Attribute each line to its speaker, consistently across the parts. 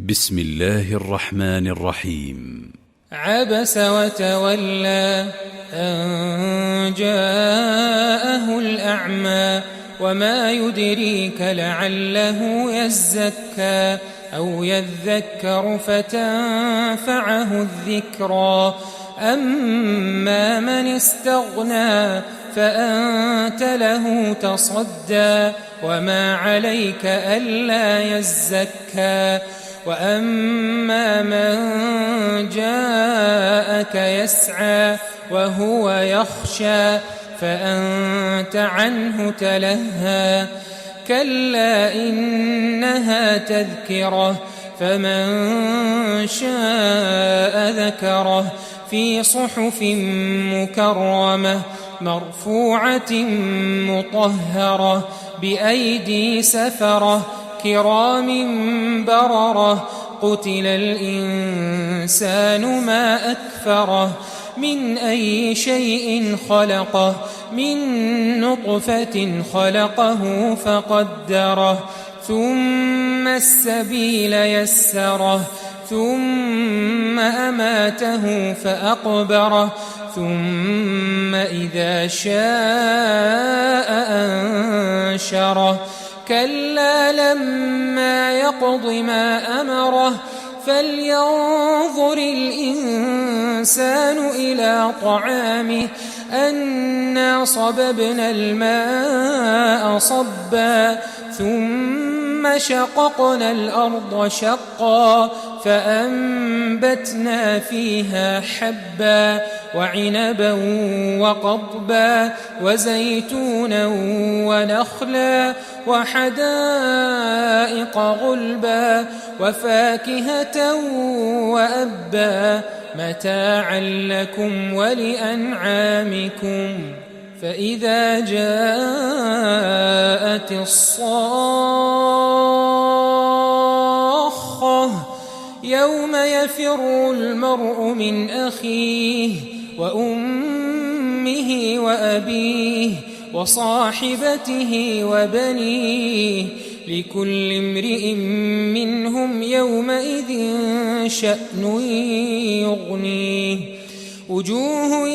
Speaker 1: بسم الله الرحمن الرحيم.
Speaker 2: عبس وتولى أن جاءه الأعمى وما يدريك لعله يزكى أو يذكر فتنفعه الذكرى أما من استغنى فأنت له تصدى وما عليك ألا يزكى وأما من جاءك يسعى وهو يخشى فأنت عنه تلهى كلا إنها تذكرة فمن شاء ذكره في صحف مكرمة مرفوعة مطهرة بأيدي سفرة كرام بررة قتل الإنسان ما أكفره من أي شيء خلقه من نطفة خلقه فقدره ثم السبيل يسره ثم أماته فأقبره ثم إذا شاء أنشره كلا لما يقض ما أمره فلينظر الإنسان إلى طعامه أنا صببنا الماء صبا ثم شققنا الأرض شقا فأنبتنا فيها حبا وعنبا وقضبا وزيتونا ونخلا وحدائق غلبا وفاكهة وأبا متاعا لكم ولأنعامكم فإذا جاءت الصاخة يوم يفر المرء من أخيه وأمه وأبيه وصاحبته وبنيه لكل امرئ منهم يومئذ شأن يغنيه وجوه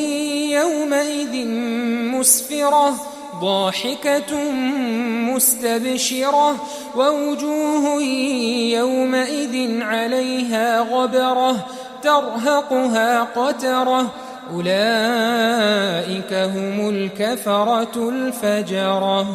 Speaker 2: يومئذ مسفرة ضاحكة مستبشرة ووجوه يومئذ عليها غبرة ترهقها قترة أولئك هم الكفرة الفجرة.